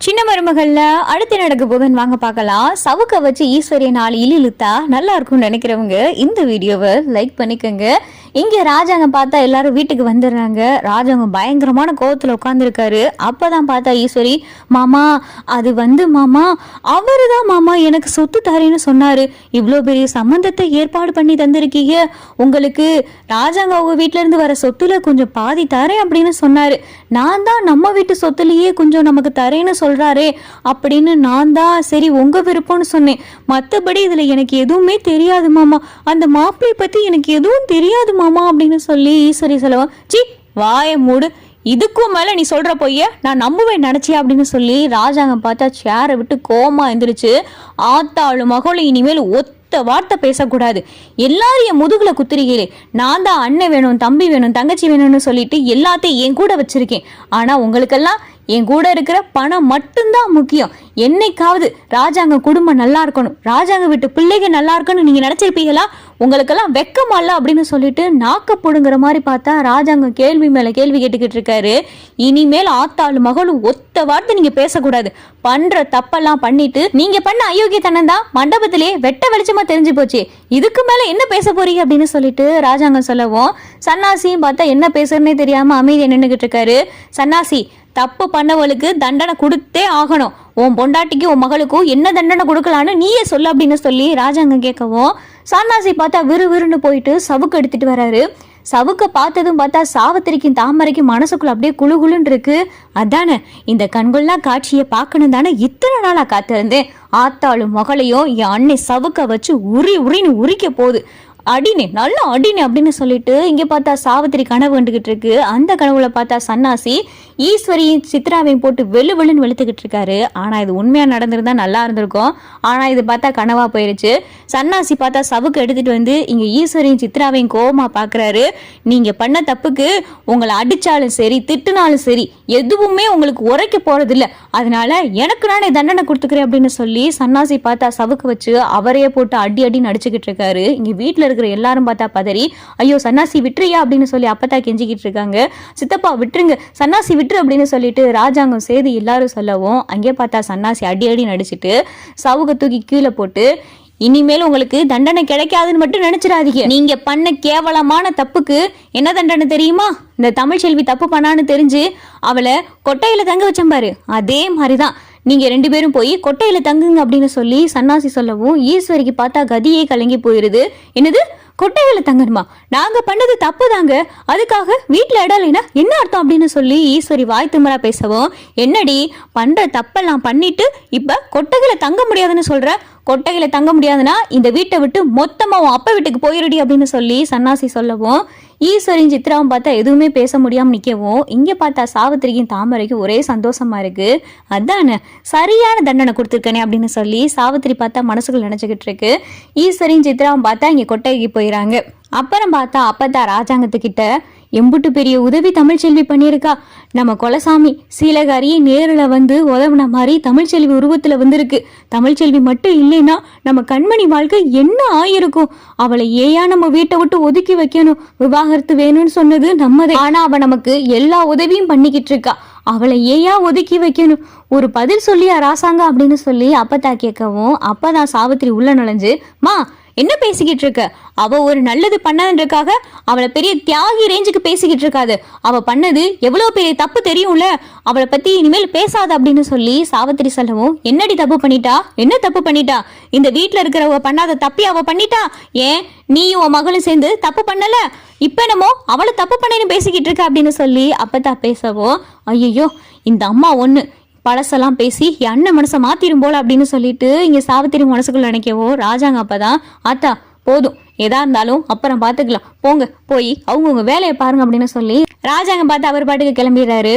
சின்ன மருமகள்ல அடுத்து நடக்க போகுதுன்னு வாங்க பார்க்கலாம். சவுக்க வச்சு ஈஸ்வரிய 4 இழுத்தா நல்லா இருக்கும்னு நினைக்கிறவங்க இந்த வீடியோவை லைக் பண்ணிக்கோங்க. இங்க ராஜாங்கம் பார்த்தா எல்லாரும் வீட்டுக்கு வந்துடுறாங்க. ராஜாங்கம் பயங்கரமான கோவத்துல உட்காந்துருக்காரு. அப்பதான் பார்த்தா ஈஸ்வரி, மாமா அது மாமா அவரு தான் மாமா எனக்கு சொத்து தரேன்னு சொன்னாரு. இவ்வளோ பெரிய சம்பந்தத்தை ஏற்பாடு பண்ணி தந்திருக்கீங்க. உங்களுக்கு ராஜாங்க அவங்க வீட்டுல இருந்து வர சொத்துல கொஞ்சம் பாதி தரேன் அப்படின்னு சொன்னாரு. நான் தான் நம்ம வீட்டு சொத்துலயே கொஞ்சம் நமக்கு தரேன்னு சொல்றாரே அப்படின்னு நான் தான் சரி உங்க விருப்பம்னு சொன்னேன். மற்றபடி இதுல எனக்கு எதுவுமே தெரியாது மாமா, அந்த மாப்பிள்ளை பத்தி எனக்கு எதுவும் தெரியாது மாமா அப்படின்னு சொல்லி ஈஸ்வரி செலவம் சி வாய மூடு, இதுக்கும் மேல நீ சொல்ற பொய்ய நான் நம்புவேன் நினைச்சியா அப்படின்னு சொல்லி ராஜாங்கம் பார்த்தா சேரை விட்டு கோமா எந்திரிச்சு, ஆத்தாளும் மகளும் இனிமேல் வார்த்தை பேசக்கூடாது, எல்லாரும் என் முதுகுல குத்துறீங்களே, நான் தான் அண்ணன் வேணும் தம்பி வேணும் தங்கச்சி வேணும்னு சொல்லிட்டு எல்லாத்தையும் என் கூட வச்சிருக்கேன். ஆனா உங்களுக்கெல்லாம் என் கூட இருக்கிற பணம் மட்டும்தான் முக்கியம். என்னைக்காவது ராஜாங்க குடும்பம் நல்லா இருக்கணும், ராஜாங்க வீட்டு பிள்ளைங்க நல்லா இருக்கணும் நீங்க நினைச்சிருப்பீங்களா? உங்களுக்கெல்லாம் வெக்கமா இல்ல அப்படின்னு சொல்லிட்டு நாக்க போடுங்கிற மாதிரி பார்த்தா ராஜாங்கம் கேள்வி மேல கேள்வி கேட்டுக்கிட்டு இருக்காரு. இனிமேல் ஆத்தாளு மகளும் ஒத்த வார்த்தை நீங்க பேசக்கூடாது. பண்ற தப்பெல்லாம் பண்ணிட்டு நீங்க பண்ண அயோக்கியத்தனம் தான் மண்டபத்திலே வெட்ட வெளிச்சமா தெரிஞ்சு போச்சு. இதுக்கு மேல என்ன பேச போறீங்க அப்படின்னு சொல்லிட்டு ராஜாங்கம் சொல்லவும், சன்னாசியும் பார்த்தா என்ன பேசுறதுன்னே தெரியாம அமைதியா நின்றுகிட்டு இருக்காரு. சன்னாசி, தப்பு பண்ணவளுக்கு தண்டனை கொடுத்தே ஆகணும். உன் பொண்டாட்டிக்கு உன் மகளுக்கும் என்ன தண்டனை கொடுக்கலான்னு நீயே சொல்லு அப்படின்னு சொல்லி ராஜாங்கம் கேட்கவும், சன்னாசி பார்த்தா விறுவிறுன்னு போயிட்டு சவுக்கு எடுத்துட்டு வராரு. சவுக்க பார்த்ததும் பார்த்தா சாவித்திரிக்கும் தாமரைக்கும் மனசுக்குள்ள அப்படியே குழுகுலுன்னு இருக்கு. அதானே இந்த கண்கொள்ளா காட்சியை பார்க்கணும் தானே இத்தனை நாளா காத்திருந்தேன். ஆத்தாளும் மகளையும் என் அன்னை சவுக்க வச்சு உரின்னு உரிக்க போகுது, அடினே நல்லா அடினே அப்படின்னு சொல்லிட்டு இங்க பார்த்தா சாவித்திரி கனவு கண்டுகிட்டு இருக்கு. அந்த கனவுல பார்த்தா சன்னாசி ஈஸ்வரியும் சித்ராவையும் போட்டு வெளுன்னு வெளுத்துக்கிட்டு இருக்காரு. ஆனா இது உண்மையா நடந்திருந்தா நல்லா இருந்திருக்கும். ஆனா இது பார்த்தா கனவா போயிருச்சு. சன்னாசி பார்த்தா சவுக்கு எடுத்துட்டு வந்து இங்க ஈஸ்வரியும் சித்ராவையும் கோவமா பாக்குறாரு. நீங்க பண்ண தப்புக்கு உங்களை அடிச்சாலும் சரி திட்டுனாலும் சரி எதுவுமே உங்களுக்கு உரைக்க போறது இல்ல, அதனால எனக்கு நானே தண்டனை கொடுத்துக்கிறேன் அப்படின்னு சொல்லி சன்னாசி பார்த்தா சவுக்கு வச்சு அவரையே போட்டு அடின்னு அடிச்சுக்கிட்டு இருக்காரு. இங்க வீட்டுல இருக்கிற எல்லாரும் பார்த்தா பதறி, ஐயோ சன்னாசி விட்டுறியா அப்படின்னு சொல்லி அப்பத்தா கெஞ்சிக்கிட்டு இருக்காங்க. சித்தப்பா விட்டுருங்க சன்னாசி விட்டுரு அப்படின்னு சொல்லிட்டு ராஜாங்கம் செய்து எல்லாரும் சொல்லவும், அங்கே பார்த்தா சன்னாசி அடி நடிச்சிட்டு சவுக தூக்கி கீழே போட்டு, இனிமேல் உங்களுக்கு தண்டனை கிடைக்காதுன்னு மட்டும் நினைச்சிடாதீங்க. நீங்க பண்ண கேவலமான தப்புக்கு என்ன தண்டனை தெரியுமா? இந்த தமிழ் செல்வி தப்பு பண்ணான்னு தெரிஞ்சு அவளை கொட்டையில தங்க வச்சம்பாரு, அதே மாதிரிதான் நீங்க 2 பேரும் போய் கொட்டையில தங்குங்க அப்படின்னு சொல்லி சன்னாசி சொல்லவும், ஈஸ்வரிக்கு பார்த்தா கதியே கலங்கி போயிருது. என்னது கொட்டையில தங்கணுமா? நாங்க பண்ணது தப்பு தாங்க, அதுக்காக வீட்டுல இடலைனா என்ன அர்த்தம் அப்படின்னு சொல்லி ஈஸ்வரி வாய் திமிரா பேசவும், என்னடி பண்ற தப்பெல்லாம் பண்ணிட்டு இப்ப கொட்டைகளை தங்க முடியாதுன்னு சொல்ற? கொட்டைகளை தங்க முடியாதுன்னா இந்த வீட்டை விட்டு மொத்தமா அப்பா வீட்டுக்கு போயிருடி அப்படின்னு சொல்லி சன்னாசி சொல்லவும், ஈஸ்வரியும் சித்ராவும் பார்த்தா எதுவுமே பேச முடியாம நிக்கவும், இங்க பார்த்தா சாவித்திரிக்கும் தாமரைக்கும் ஒரே சந்தோஷமா இருக்கு. அதானே சரியான தண்டனை கொடுத்துருக்கனே அப்படின்னு சொல்லி சாவித்திரி பார்த்தா மனசுக்குள்ள நினைச்சுக்கிட்டு இருக்கு. ஈஸ்வரியும் சித்ராவும் பார்த்தா இங்க கொட்டைக்கு போயிடறாங்க. அப்புறம் பார்த்தா அப்பத்தா ராஜாங்கத்துக்கிட்ட, எம்புட்டு பெரிய உதவி தமிழ்ச்செல்வி பண்ணியிருக்கா, நம்ம கொலசாமி சீலகாரியை நேரில் வந்து உதவுன மாதிரி தமிழ்ச்செல்வி உருவத்துல வந்திருக்கு. தமிழ்ச்செல்வி மட்டும் இல்லைன்னா நம்ம கண்மணி வாழ்க்கை என்ன ஆயிருக்கும்? அவளை ஏயா நம்ம வீட்டை விட்டு ஒதுக்கி வைக்கணும்? விவாகரத்து வேணும்னு சொன்னது நம்மதே, ஆனா அவ நமக்கு எல்லா உதவியும் பண்ணிக்கிட்டு இருக்கா, அவளை ஏயா ஒதுக்கி வைக்கணும்? ஒரு பதில் சொல்லியா ராசாங்க அப்படின்னு சொல்லி அப்பத்தா கேட்கவும், அப்பதான் சாவித்திரி உள்ள நுழைஞ்சு, மா என்ன பேசிக்கிட்டு இருக்க? அவ ஒரு நல்லது பண்ணதுன்றக்காக அவளை பெரிய தியாகி ரேஞ்சுக்கு பேசிக்கிட்டு இருக்காது. அவ பண்ணது எவ்வளவு பெரிய தப்பு தெரியும்ல, அவளை பத்தி இனிமேல் பேசாத அப்படின்னு சொல்லி சாவித்திரி சொல்லவும், என்னடி தப்பு பண்ணிட்டா? என்ன தப்பு பண்ணிட்டா? இந்த வீட்டுல இருக்கிறவ பண்ணாத தப்பி அவ பண்ணிட்டா? ஏன் நீயும் உன் மகளும் சேர்ந்து தப்பு பண்ணல? இப்ப என்னமோ அவளை தப்பு பண்ணேன்னு பேசிக்கிட்டு இருக்க அப்படின்னு சொல்லி அப்பதான் பேசவும், ஐயோ இந்த அம்மா ஒண்ணு பழசெல்லாம் பேசி என் அண்ணன் மனசை மாத்திரும் போல அப்படின்னு சொல்லிட்டு இங்க சாவித்திரி மனசுக்குள்ள நினைக்கவோ, ராஜாங்க அப்பதான், ஆத்தா போதும் எதா இருந்தாலும் அப்புறம் பாத்துக்கலாம், போங்க போய் அவங்கவுங்க வேலையை பாருங்க அப்படின்னு சொல்லி ராஜாங்க பார்த்து அவர் பாட்டுக்கு கிளம்பிடுறாரு.